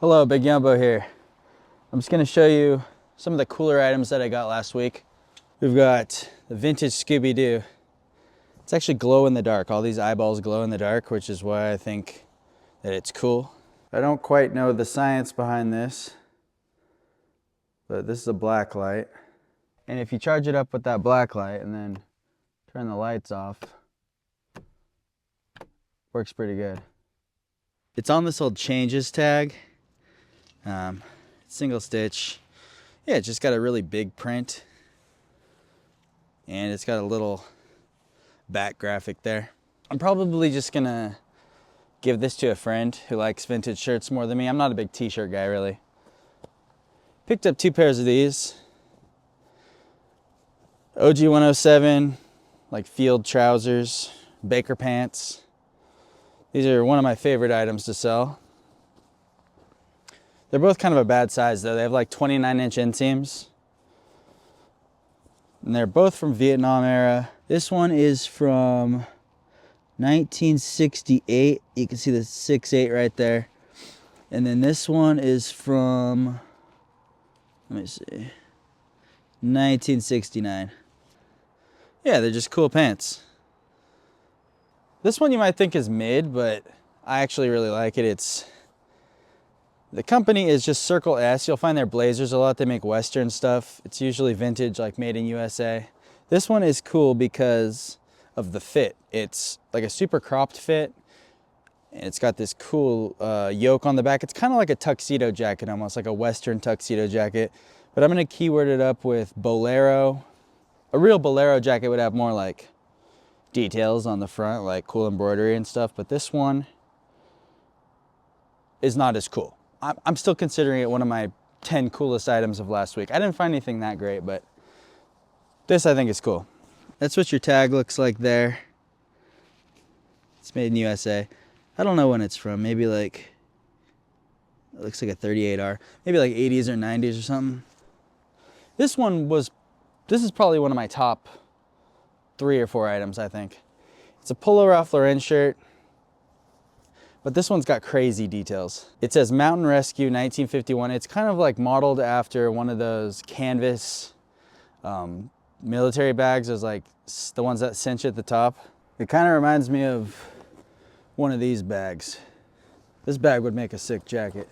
Hello, Big Yumbo here. I'm just gonna show you some of the cooler items that I got last week. We've got the vintage Scooby-Doo. It's actually glow in the dark. All these eyeballs glow in the dark, which is why I think that it's cool. I don't quite know the science behind this, but this is a black light. And if you charge it up with that black light and then turn the lights off, works pretty good. It's on this old changes tag. Single stitch. Yeah, it's just got a really big print. And it's got a little back graphic there. I'm probably just gonna give this to a friend who likes vintage shirts more than me. I'm not a big t-shirt guy, really. Picked up 2 pairs of these. OG 107, like field trousers, Baker pants. These are one of my favorite items to sell. They're both kind of a bad size though. They have like 29-inch inseams. And they're both from Vietnam era. This one is from 1968. You can see the 6'8" right there. And then this one is from, let me see, 1969. Yeah, they're just cool pants. This one you might think is mid, but I actually really like it. The company is just Circle S. You'll find their blazers a lot. They make Western stuff. It's usually vintage, like made in USA. This one is cool because of the fit. It's like a super cropped fit. And it's got this cool yoke on the back. It's kind of like a tuxedo jacket, almost like a Western tuxedo jacket. But I'm gonna keyword it up with bolero. A real bolero jacket would have more like details on the front, like cool embroidery and stuff. But this one is not as cool. I'm still considering it one of my 10 coolest items of last week. I didn't find anything that great, but this I think is cool. That's what your tag looks like there. It's made in USA. I don't know when it's from. Maybe like, it looks like a 38R. Maybe like 80s or 90s or something. This is probably one of my top 3 or 4 items, I think. It's a Polo Ralph Lauren shirt. But this one's got crazy details. It says Mountain Rescue 1951. It's kind of like modeled after one of those canvas military bags. There's like the ones that cinch at the top. It kind of reminds me of one of these bags. This bag would make a sick jacket.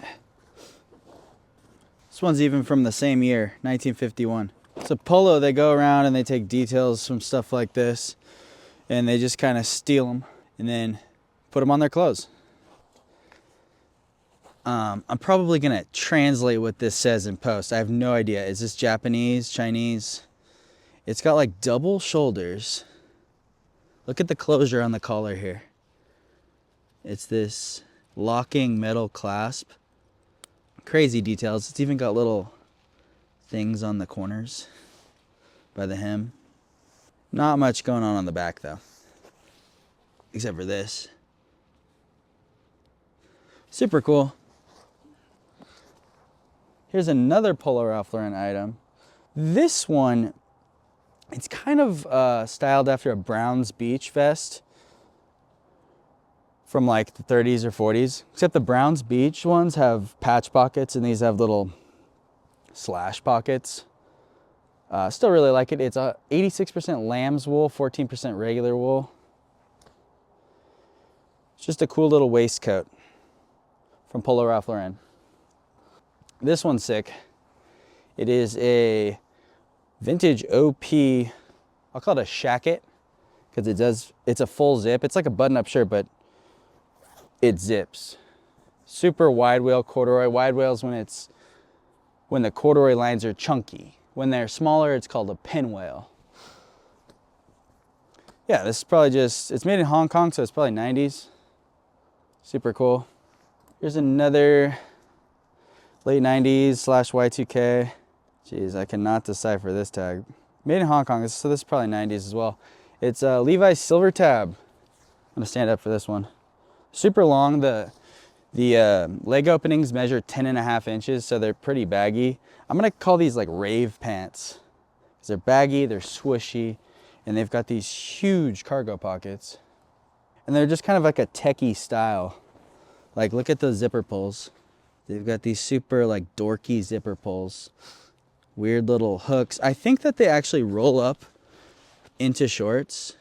This one's even from the same year, 1951. It's a Polo. They go around and they take details from stuff like this and they just kind of steal them and then put them on their clothes. I'm probably gonna translate what this says in post. I have no idea. Is this Japanese, Chinese? It's got like double shoulders. Look at the closure on the collar here. It's this locking metal clasp. Crazy details. It's even got little things on the corners by the hem. Not much going on the back though, except for this. Super cool. Here's another Polo Ralph Lauren item. This one, it's kind of styled after a Browns Beach vest from like the 30s or 40s. Except the Browns Beach ones have patch pockets and these have little slash pockets. Still really like it. It's 86% lamb's wool, 14% regular wool. It's just a cool little waistcoat from Polo Ralph Lauren. This one's sick. It is a vintage OP, I'll call it a shacket, because it's a full zip. It's like a button-up shirt, but it zips. Super wide whale corduroy. Wide whales when the corduroy lines are chunky. When they're smaller, it's called a pinwheel. Yeah, this is probably it's made in Hong Kong, so it's probably 90s. Super cool. Here's another late 90s / Y2K. Jeez, I cannot decipher this tag. Made in Hong Kong, so this is probably 90s as well. It's a Levi silver tab. I'm gonna stand up for this one. Super long. The leg openings measure 10.5 inches, so they're pretty baggy. I'm gonna call these like rave pants. Because they're baggy, they're swooshy, and they've got these huge cargo pockets. And they're just kind of like a techie style. Like, look at those zipper pulls. They've got these super like dorky zipper pulls. Weird little hooks. I think that they actually roll up into shorts.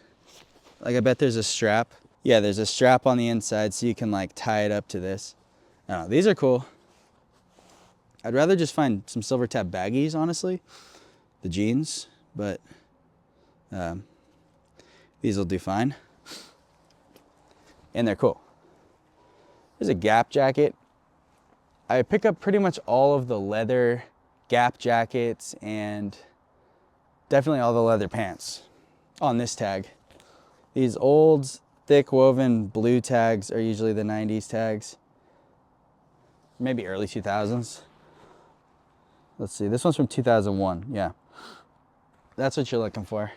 Like I bet there's a strap. Yeah, there's a strap on the inside so you can like tie it up to this. I don't know, these are cool. I'd rather just find some silver tab baggies, honestly. The jeans, but these will do fine. And they're cool. There's a Gap jacket. I pick up pretty much all of the leather Gap jackets and definitely all the leather pants on this tag. These old thick woven blue tags are usually the 90s tags. Maybe early 2000s. Let's see, this one's from 2001, yeah. That's what you're looking for.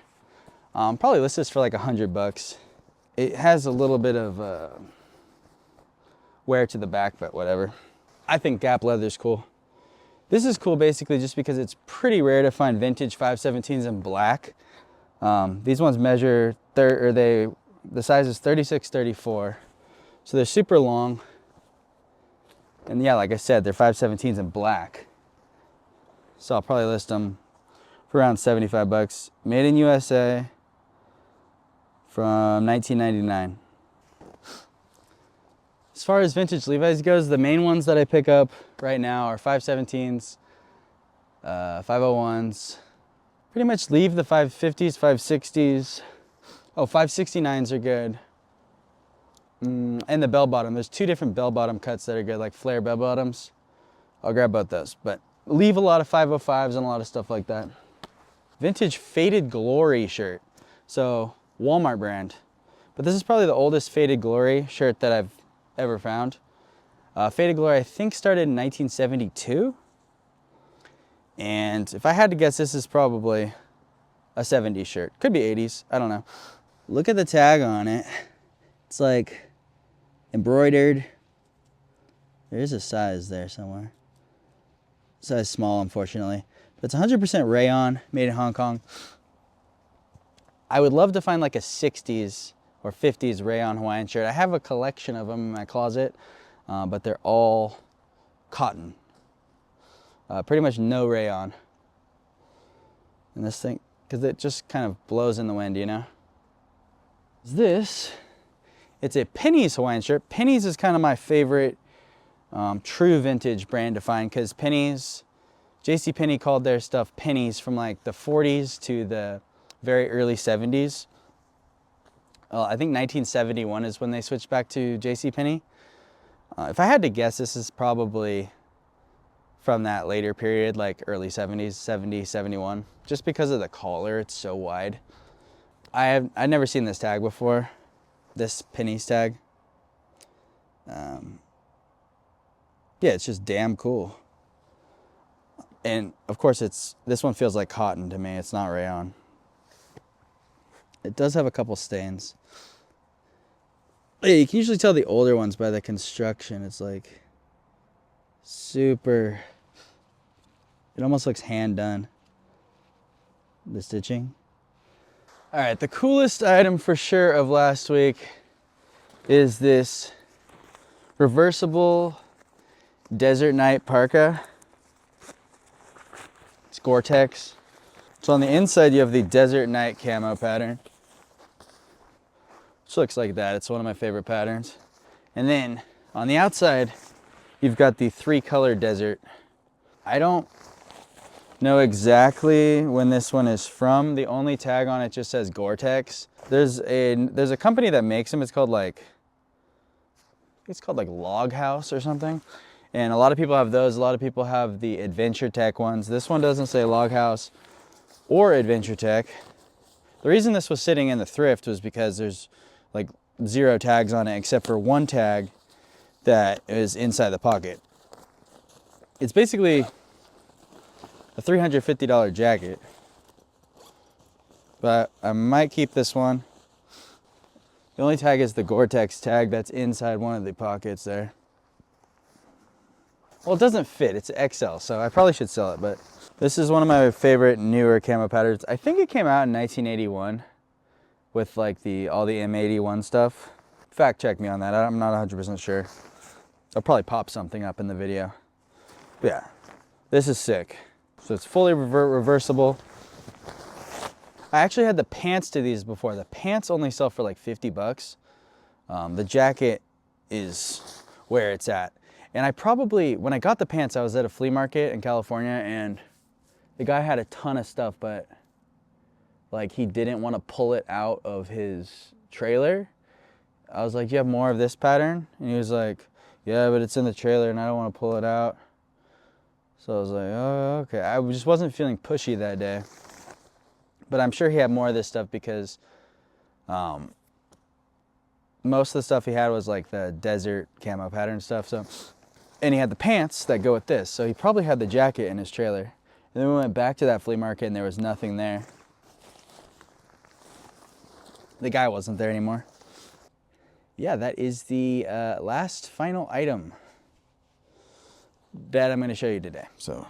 Probably list this for like $100. It has a little bit of wear to the back, but whatever. I think Gap leather's cool. This is cool basically just because it's pretty rare to find vintage 517s in black. These ones measure, the size is 36, 34. So they're super long. And yeah, like I said, they're 517s in black. So I'll probably list them for around $75. Made in USA from 1999. As far as vintage Levi's goes, the main ones that I pick up right now are 517s, 501s. Pretty much leave the 550s, 560s. Oh, 569s are good. And the bell bottom. There's two different bell bottom cuts that are good, like flare bell bottoms. I'll grab both those, but leave a lot of 505s and a lot of stuff like that. Vintage Faded Glory shirt. So Walmart brand. But this is probably the oldest Faded Glory shirt that I've ever found. Faded Glory, I think, started in 1972. And if I had to guess, this is probably a 70s shirt. Could be 80s, I don't know. Look at the tag on it. It's like embroidered. There is a size there somewhere. Size small, unfortunately. But it's 100% rayon, made in Hong Kong. I would love to find like a 60s or 50s rayon Hawaiian shirt. I have a collection of them in my closet, but they're all cotton. Pretty much no rayon. And this thing, because it just kind of blows in the wind, you know? This, it's a Penny's Hawaiian shirt. Penny's is kind of my favorite true vintage brand to find, because Penny's, JCPenney called their stuff pennies from like the 40s to the very early 70s. I think 1971 is when they switched back to JCPenney. If I had to guess, this is probably from that later period, like early 70s, 70, 71. Just because of the collar, it's so wide. I'd never seen this tag before, this Penny's tag. Yeah, it's just damn cool. And of course, this one feels like cotton to me. It's not rayon. It does have a couple stains. Yeah, you can usually tell the older ones by the construction. It's like super, it almost looks hand done, the stitching. All right, the coolest item for sure of last week is this reversible Desert Night parka. It's Gore-Tex. So on the inside you have the Desert Night camo pattern, which looks like that. It's one of my favorite patterns. And then on the outside you've got the 3-color desert. I don't know exactly when this one is from. The only tag on it just says Gore-Tex. There's a company that makes them. It's called like Log House or something. And a lot of people have those. A lot of people have the Adventure Tech ones. This one doesn't say Log House or Adventure Tech. The reason this was sitting in the thrift was because there's like 0 tags on it except for one tag that is inside the pocket. It's basically a $350 jacket, but I might keep this one. The only tag is the Gore-Tex tag that's inside one of the pockets there. Well, it doesn't fit, it's XL, so I probably should sell it, but this is one of my favorite newer camo patterns. I think it came out in 1981 with like all the M81 stuff. Fact check me on that, I'm not 100% sure. I'll probably pop something up in the video. Yeah, this is sick. So it's fully reversible. I actually had the pants to these before. The pants only sell for like 50 bucks. The jacket is where it's at. And I probably, when I got the pants, I was at a flea market in California and the guy had a ton of stuff, but like he didn't want to pull it out of his trailer. I was like, you have more of this pattern? And he was like, yeah, but it's in the trailer and I don't want to pull it out. So I was like, oh, okay. I just wasn't feeling pushy that day. But I'm sure he had more of this stuff because most of the stuff he had was like the desert camo pattern stuff. So, and he had the pants that go with this. So he probably had the jacket in his trailer. And then we went back to that flea market and there was nothing there. The guy wasn't there anymore. Yeah, that is the last final item that I'm going to show you today. So